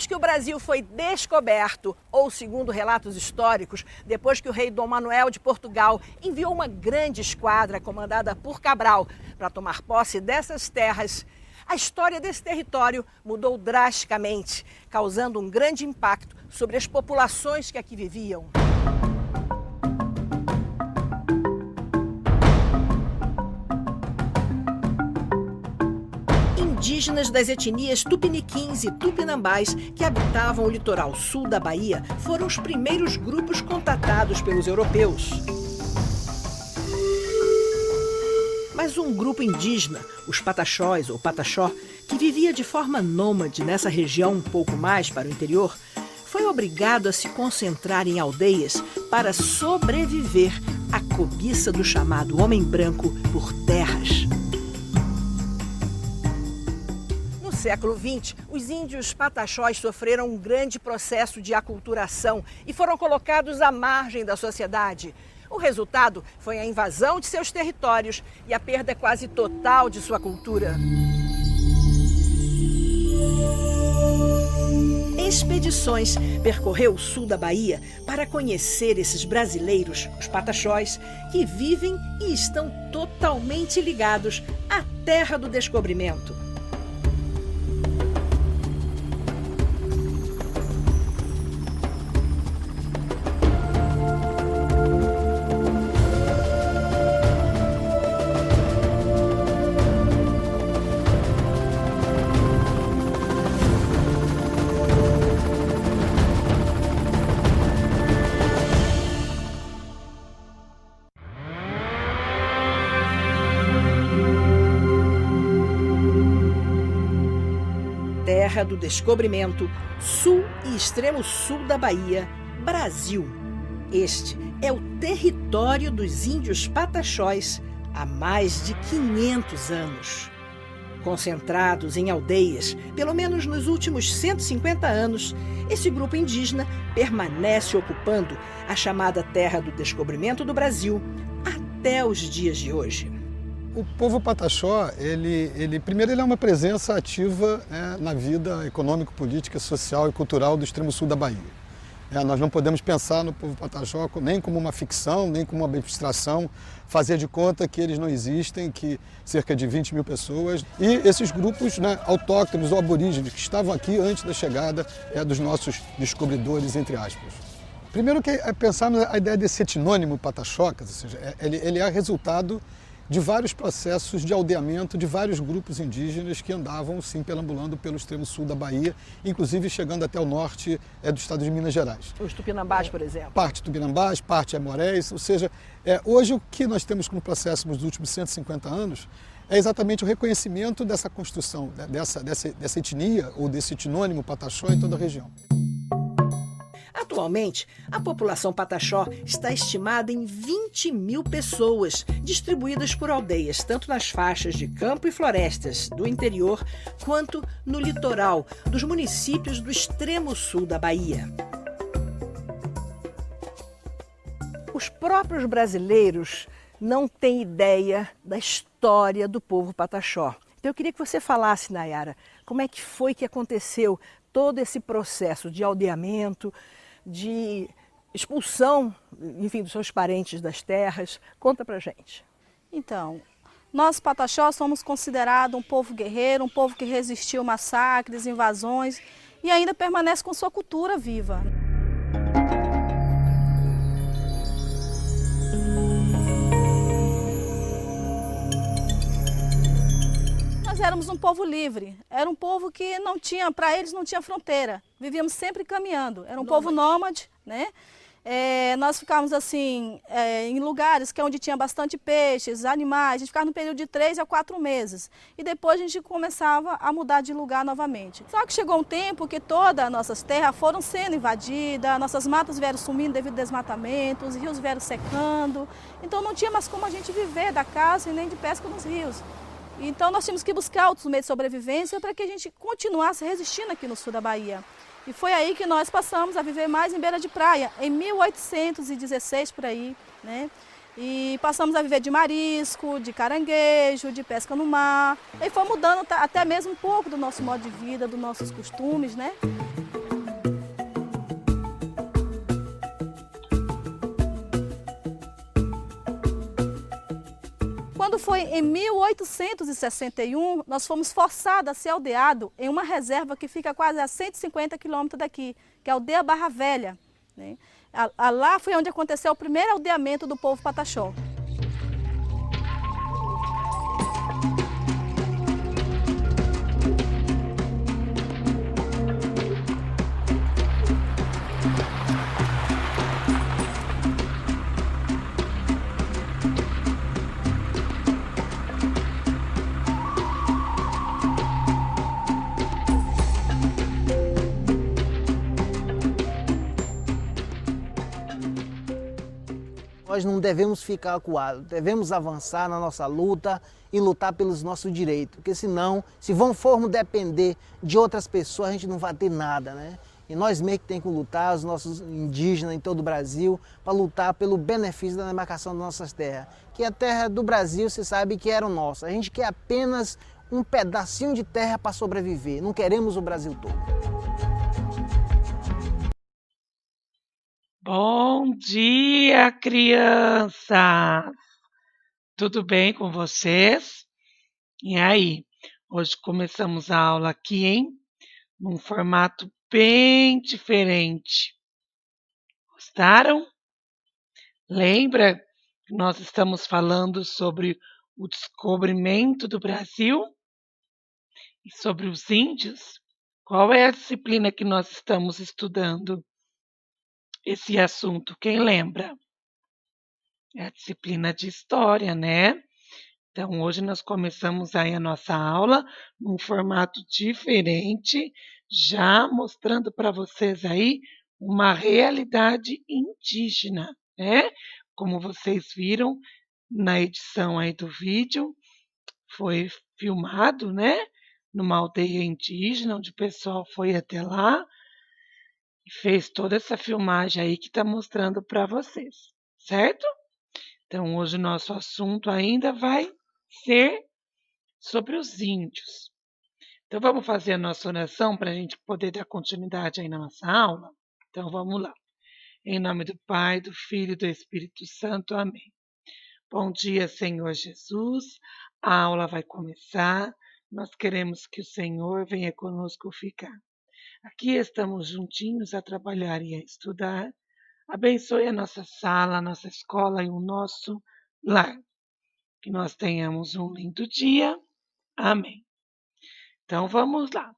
Depois que o Brasil foi descoberto, ou segundo relatos históricos, depois que o rei Dom Manuel de Portugal enviou uma grande esquadra comandada por Cabral para tomar posse dessas terras, a história desse território mudou drasticamente, causando um grande impacto sobre as populações que aqui viviam. Indígenas das etnias tupiniquins e tupinambás que habitavam o litoral sul da Bahia foram os primeiros grupos contatados pelos europeus. Mas um grupo indígena, os Pataxós ou Pataxó, que vivia de forma nômade nessa região um pouco mais para o interior, foi obrigado a se concentrar em aldeias para sobreviver à cobiça do chamado homem branco por terras. No século XX, os índios pataxós sofreram um grande processo de aculturação e foram colocados à margem da sociedade. O resultado foi a invasão de seus territórios e a perda quase total de sua cultura. Expedições percorreu o sul da Bahia para conhecer esses brasileiros, os pataxós, que vivem e estão totalmente ligados à terra do descobrimento. Terra do Descobrimento, sul e extremo sul da Bahia, Brasil. Este é o território dos índios pataxós há mais de 500 anos. Concentrados em aldeias, pelo menos nos últimos 150 anos, esse grupo indígena permanece ocupando a chamada Terra do Descobrimento do Brasil até os dias de hoje. O povo pataxó, primeiro ele é uma presença ativa na vida econômica, política, social e cultural do extremo sul da Bahia. Nós não podemos pensar no povo pataxó nem como uma ficção, nem como uma abstração, fazer de conta que eles não existem, que cerca de 20 mil pessoas. E esses grupos autóctonos ou aborígenes que estavam aqui antes da chegada dos nossos descobridores, entre aspas. Primeiro que pensarmos a ideia desse etnônimo pataxócas, ou seja, ele é resultado de vários processos de aldeamento de vários grupos indígenas que andavam, sim, perambulando pelo extremo sul da Bahia, inclusive chegando até o norte do estado de Minas Gerais. Os tupinambás, por exemplo. Parte tupinambás, parte amorés, ou seja, hoje o que nós temos como processo nos últimos 150 anos é exatamente o reconhecimento dessa construção, dessa etnia ou desse etnônimo pataxó em toda a região. Atualmente, a população pataxó está estimada em 20 mil pessoas, distribuídas por aldeias, tanto nas faixas de campo e florestas do interior, quanto no litoral dos municípios do extremo sul da Bahia. Os próprios brasileiros não têm ideia da história do povo pataxó. Então eu queria que você falasse, Nayara, como é que foi que aconteceu todo esse processo de aldeamento, de expulsão, enfim, dos seus parentes das terras. Conta pra gente. Então, nós pataxós somos considerados um povo guerreiro, um povo que resistiu massacres, invasões e ainda permanece com sua cultura viva. Nós éramos um povo livre, era um povo que não tinha, para eles não tinha fronteira, vivíamos sempre caminhando, era um povo nômade, né? Nós ficávamos assim, em lugares que é onde tinha bastante peixes, animais, a gente ficava no período de 3 a 4 meses e depois a gente começava a mudar de lugar novamente. Só que chegou um tempo que todas as nossas terras foram sendo invadidas, nossas matas vieram sumindo devido ao desmatamento, os rios vieram secando, então não tinha mais como a gente viver da caça e nem de pesca nos rios. Então nós tínhamos que buscar outros meios de sobrevivência para que a gente continuasse resistindo aqui no sul da Bahia. E foi aí que nós passamos a viver mais em beira de praia, em 1816 por aí, né? E passamos a viver de marisco, de caranguejo, de pesca no mar. E foi mudando até mesmo um pouco do nosso modo de vida, dos nossos costumes, né? foi em 1861, nós fomos forçados a ser aldeados em uma reserva que fica quase a 150 quilômetros daqui, que é a aldeia Barra Velha, né? Lá foi onde aconteceu o primeiro aldeamento do povo Pataxó. Nós não devemos ficar acuados, devemos avançar na nossa luta e lutar pelos nossos direitos, porque senão, se formos depender de outras pessoas, a gente não vai ter nada, né? E nós mesmos que temos que lutar, os nossos indígenas em todo o Brasil, para lutar pelo benefício da demarcação das nossas terras. Que a terra do Brasil, você sabe que era nossa. A gente quer apenas um pedacinho de terra para sobreviver, não queremos o Brasil todo. Bom dia, crianças! Tudo bem com vocês? E aí? Hoje começamos a aula aqui, hein? Num formato bem diferente. Gostaram? Lembra que nós estamos falando sobre o descobrimento do Brasil e sobre os índios? Qual é a disciplina que nós estamos estudando? Esse assunto, quem lembra? É a disciplina de história, né? Então, hoje nós começamos aí a nossa aula num formato diferente, já mostrando para vocês aí uma realidade indígena, né? Como vocês viram na edição aí do vídeo, foi filmado, né? Numa aldeia indígena, onde o pessoal foi até lá e fez toda essa filmagem aí que está mostrando para vocês, certo? Então, hoje o nosso assunto ainda vai ser sobre os índios. Então, vamos fazer a nossa oração para a gente poder dar continuidade aí na nossa aula? Então, vamos lá. Em nome do Pai, do Filho e do Espírito Santo. Amém. Bom dia, Senhor Jesus. A aula vai começar. Nós queremos que o Senhor venha conosco ficar. Aqui estamos juntinhos a trabalhar e a estudar. Abençoe a nossa sala, a nossa escola e o nosso lar. Que nós tenhamos um lindo dia. Amém. Então vamos lá.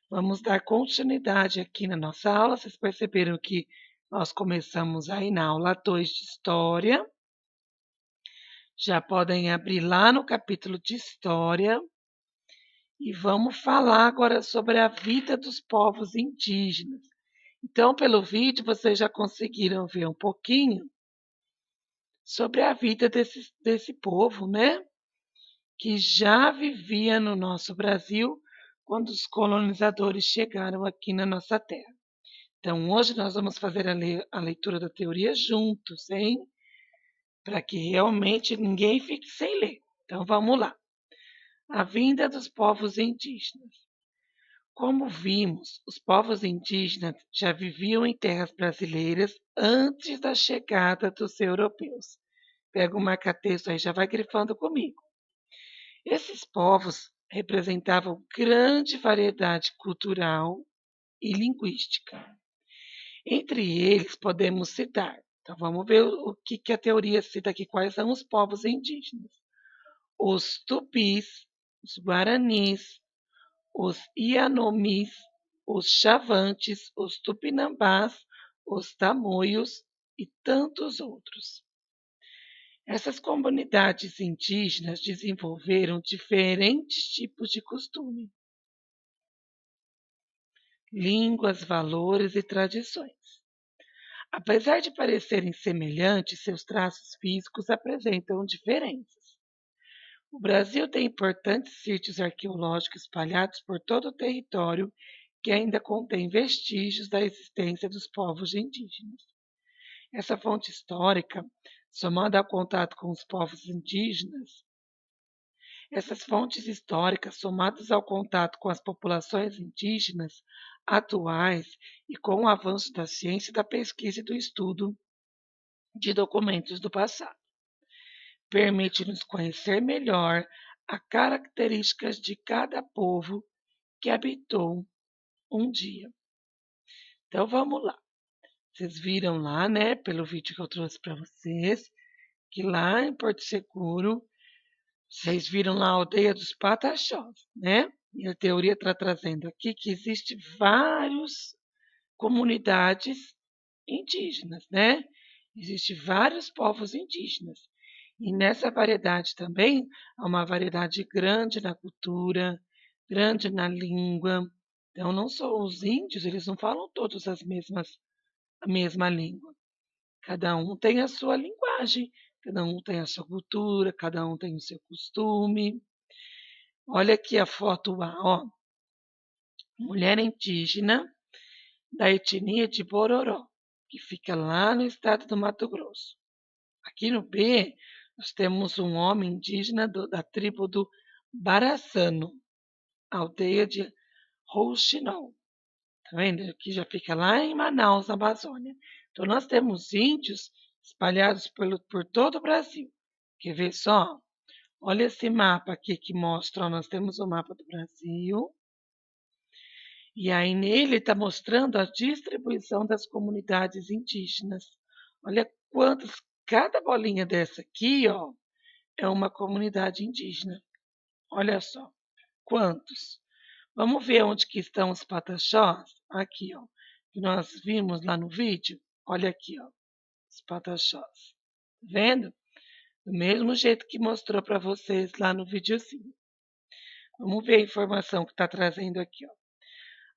Vamos dar continuidade aqui na nossa aula. Vocês perceberam que nós começamos aí na aula 2 de História. Já podem abrir lá no capítulo de História. E vamos falar agora sobre a vida dos povos indígenas. Então, pelo vídeo, vocês já conseguiram ver um pouquinho sobre a vida desse povo, né? Que já vivia no nosso Brasil quando os colonizadores chegaram aqui na nossa terra. Então, hoje nós vamos fazer a leitura da teoria juntos, hein? Para que realmente ninguém fique sem ler. Então, vamos lá. A vinda dos povos indígenas. Como vimos, os povos indígenas já viviam em terras brasileiras antes da chegada dos europeus. Pega o marca-texto aí, já vai grifando comigo. Esses povos representavam grande variedade cultural e linguística. Entre eles podemos citar, então vamos ver o que a teoria cita aqui, quais são os povos indígenas. Os tupis, os guaranis, os ianomis, os chavantes, os tupinambás, os tamoios e tantos outros. Essas comunidades indígenas desenvolveram diferentes tipos de costume, línguas, valores e tradições. Apesar de parecerem semelhantes, seus traços físicos apresentam diferenças. O Brasil tem importantes sítios arqueológicos espalhados por todo o território que ainda contém vestígios da existência dos povos indígenas. Essa fonte histórica, somada ao contato com os povos indígenas, essas fontes históricas, somadas ao contato com as populações indígenas atuais e com o avanço da ciência, da pesquisa e do estudo de documentos do passado, permite-nos conhecer melhor as características de cada povo que habitou um dia. Então vamos lá. Vocês viram lá, né, pelo vídeo que eu trouxe para vocês, que lá em Porto Seguro, vocês viram lá a aldeia dos Pataxós, né? E a teoria está trazendo aqui que existe várias comunidades indígenas, né? Existem vários povos indígenas. E nessa variedade também há uma variedade grande na cultura, grande na língua. Então não são os índios, eles não falam todos a mesma língua. Cada um tem a sua linguagem, cada um tem a sua cultura, cada um tem o seu costume. Olha aqui a foto A, ó. Mulher indígena da etnia de Bororó, que fica lá no estado do Mato Grosso. Aqui no B, nós temos um homem indígena da tribo do Baraçano, aldeia de Rouxinol. Tá vendo? Aqui já fica lá em Manaus, Amazônia. Então, nós temos índios espalhados por todo o Brasil. Quer ver só? Olha esse mapa aqui que mostra, ó, nós temos o mapa do Brasil. E aí nele está mostrando a distribuição das comunidades indígenas. Olha quantas, cada bolinha dessa aqui, ó, é uma comunidade indígena. Olha só, quantos. Vamos ver onde que estão os pataxós? Aqui, ó, que nós vimos lá no vídeo. Olha aqui, ó, os pataxós. Vendo? Do mesmo jeito que mostrou para vocês lá no videozinho. Vamos ver a informação que está trazendo aqui, ó.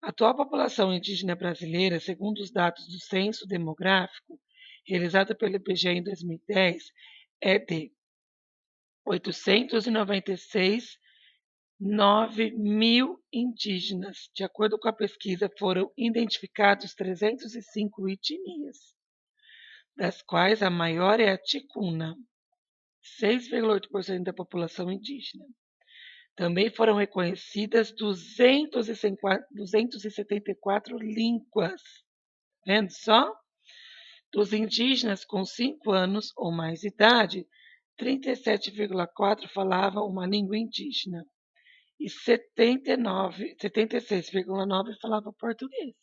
A atual população indígena brasileira, segundo os dados do Censo Demográfico, realizado pelo IBGE em 2010, é de 896.900 indígenas. De acordo com a pesquisa, foram identificados 305 etnias, das quais a maior é a ticuna, 6,8% da população indígena. Também foram reconhecidas 274 línguas. Vendo só? Dos indígenas com 5 anos ou mais idade, 37,4% falavam uma língua indígena e 76,9% falavam português.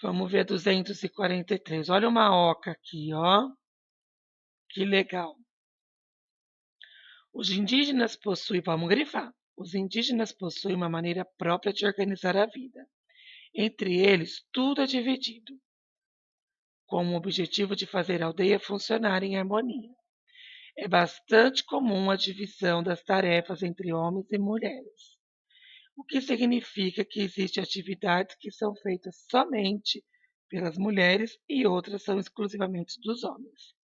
Vamos ver 243. Olha uma oca aqui, ó. Que legal. Os indígenas possuem, vamos grifar, os indígenas possuem uma maneira própria de organizar a vida. Entre eles, tudo é dividido, com o objetivo de fazer a aldeia funcionar em harmonia. É bastante comum a divisão das tarefas entre homens e mulheres, o que significa que existem atividades que são feitas somente pelas mulheres e outras são exclusivamente dos homens.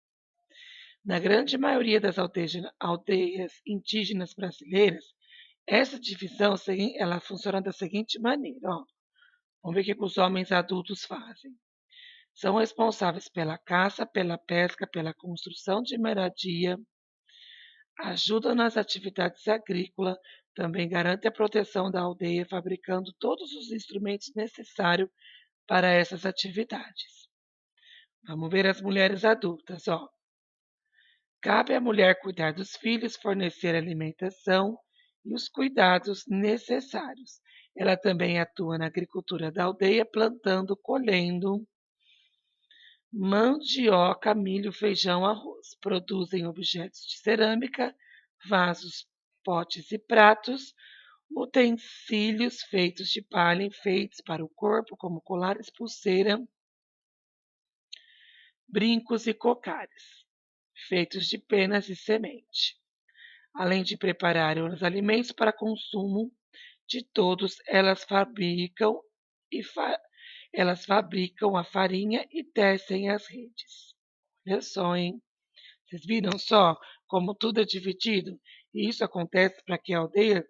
Na grande maioria das aldeias indígenas brasileiras, essa divisão ela funciona da seguinte maneira. Ó. Vamos ver o que os homens adultos fazem. São responsáveis pela caça, pela pesca, pela construção de moradia, ajudam nas atividades agrícolas, também garantem a proteção da aldeia, fabricando todos os instrumentos necessários para essas atividades. Vamos ver as mulheres adultas. Ó. Cabe à mulher cuidar dos filhos, fornecer alimentação e os cuidados necessários. Ela também atua na agricultura da aldeia, plantando, colhendo mandioca, milho, feijão, arroz. Produzem objetos de cerâmica, vasos, potes e pratos, utensílios feitos de palha, enfeites para o corpo, como colares, pulseira, brincos e cocares, feitos de penas e semente. Além de prepararem os alimentos para consumo de todos, elas fabricam a farinha e tecem as redes. Olha só, hein? Vocês viram só como tudo é dividido? E isso acontece para que a aldeia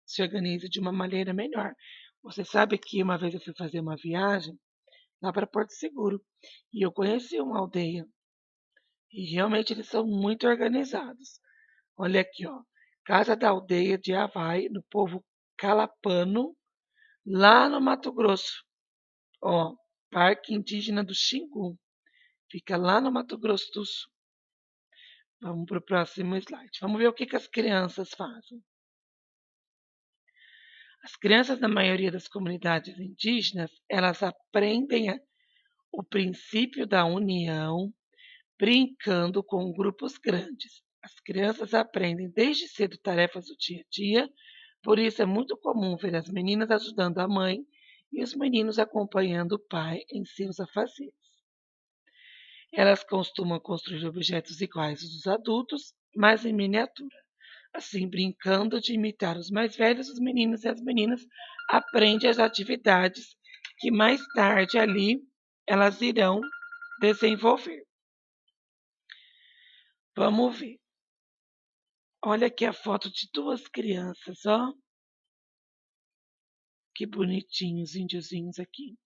se organize de uma maneira melhor. Você sabe que uma vez eu fui fazer uma viagem lá para Porto Seguro e eu conheci uma aldeia. E realmente eles são muito organizados. Olha aqui, ó. Casa da Aldeia de Havaí, do povo Calapano, lá no Mato Grosso. Ó, Parque Indígena do Xingu. Fica lá no Mato Grosso do Sul. Vamos para o próximo slide. Vamos ver o que as crianças fazem. As crianças da maioria das comunidades indígenas, elas aprendem o princípio da união brincando com grupos grandes. As crianças aprendem desde cedo tarefas do dia a dia, por isso é muito comum ver as meninas ajudando a mãe e os meninos acompanhando o pai em seus afazeres. Elas costumam construir objetos iguais aos dos adultos, mas em miniatura. Assim, brincando de imitar os mais velhos, os meninos e as meninas aprendem as atividades que mais tarde ali elas irão desenvolver. Vamos ver. Olha aqui a foto de duas crianças, ó. Que bonitinhos, índiozinhos aqui.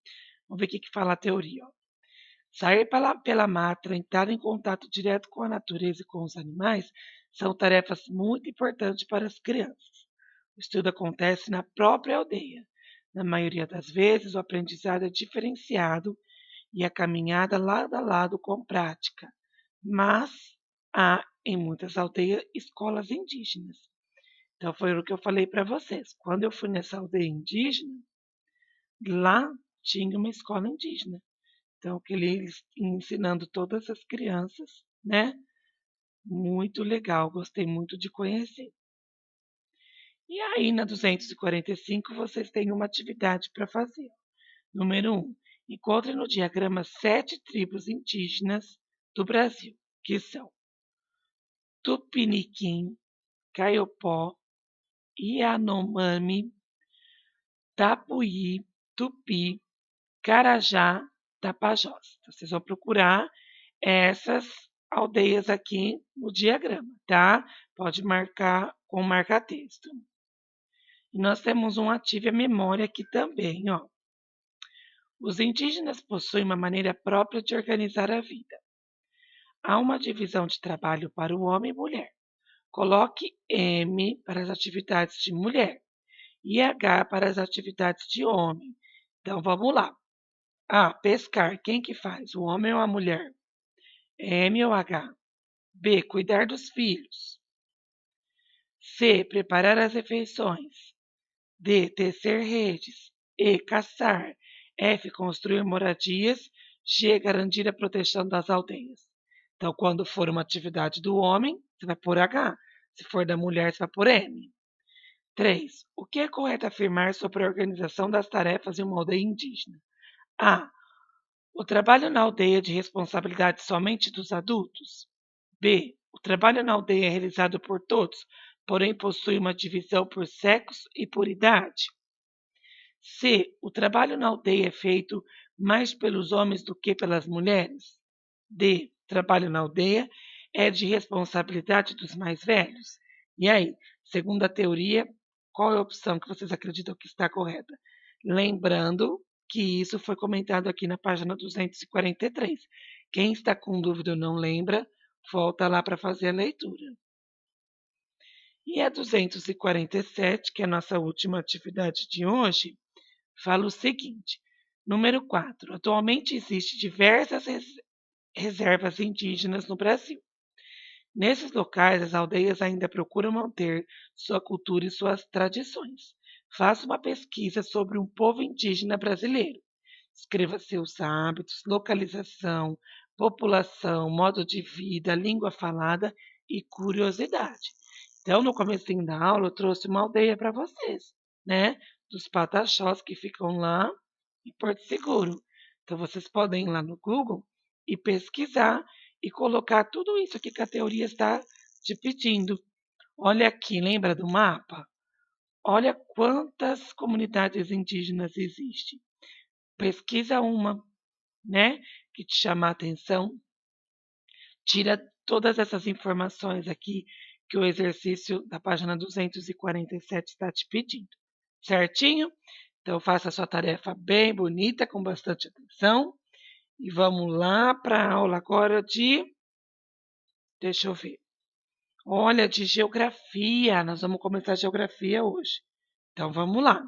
Vamos ver o que fala a teoria, ó. Sair pela mata, entrar em contato direto com a natureza e com os animais são tarefas muito importantes para as crianças. O estudo acontece na própria aldeia. Na maioria das vezes, o aprendizado é diferenciado e a caminhada lado a lado com prática, mas há em muitas aldeias escolas indígenas. Então foi o que eu falei para vocês. Quando eu fui nessa aldeia indígena, lá tinha uma escola indígena. Então, que eles ensinando todas as crianças, né? Muito legal, gostei muito de conhecer. E aí, na 245, vocês têm uma atividade para fazer. Número 1. Encontre no diagrama 7 tribos indígenas do Brasil, que são Tupiniquim, Caiopó, Yanomami, Tapuí, Tupi, Carajá, Tapajós. Então, vocês vão procurar essas aldeias aqui no diagrama, tá? Pode marcar com marca-texto. E nós temos um ative a memória aqui também, ó. Os indígenas possuem uma maneira própria de organizar a vida. Há uma divisão de trabalho para o homem e mulher. Coloque M para as atividades de mulher e H para as atividades de homem. Então vamos lá. A. Pescar. Quem que faz? O homem ou a mulher? M ou H? B. Cuidar dos filhos. C. Preparar as refeições. D. Tecer redes. E. Caçar. F. Construir moradias. G. Garantir a proteção das aldeias. Então, quando for uma atividade do homem, você vai pôr H. Se for da mulher, você vai pôr M. 3. O que é correto afirmar sobre a organização das tarefas em uma aldeia indígena? A. O trabalho na aldeia é de responsabilidade somente dos adultos? B. O trabalho na aldeia é realizado por todos, porém possui uma divisão por sexo e por idade? C. O trabalho na aldeia é feito mais pelos homens do que pelas mulheres? D. O trabalho na aldeia é de responsabilidade dos mais velhos? E aí, segundo a teoria, qual é a opção que vocês acreditam que está correta? Lembrando que isso foi comentado aqui na página 243. Quem está com dúvida ou não lembra, volta lá para fazer a leitura. E a 247, que é a nossa última atividade de hoje, fala o seguinte. Número 4. Atualmente existem diversas reservas indígenas no Brasil. Nesses locais, as aldeias ainda procuram manter sua cultura e suas tradições. Faça uma pesquisa sobre um povo indígena brasileiro. Escreva seus hábitos, localização, população, modo de vida, língua falada e curiosidade. Então, no comecinho da aula, eu trouxe uma aldeia para vocês, né? Dos Pataxós que ficam lá em Porto Seguro. Então, vocês podem ir lá no Google e pesquisar e colocar tudo isso aqui que a teoria está te pedindo. Olha aqui, lembra do mapa? Olha quantas comunidades indígenas existem. Pesquisa uma, né, que te chama a atenção. Tira todas essas informações aqui que o exercício da página 247 está te pedindo. Certinho? Então faça a sua tarefa bem bonita, com bastante atenção. E vamos lá para a aula agora de... Deixa eu ver. Olha, de geografia. Nós vamos começar a geografia hoje. Então vamos lá.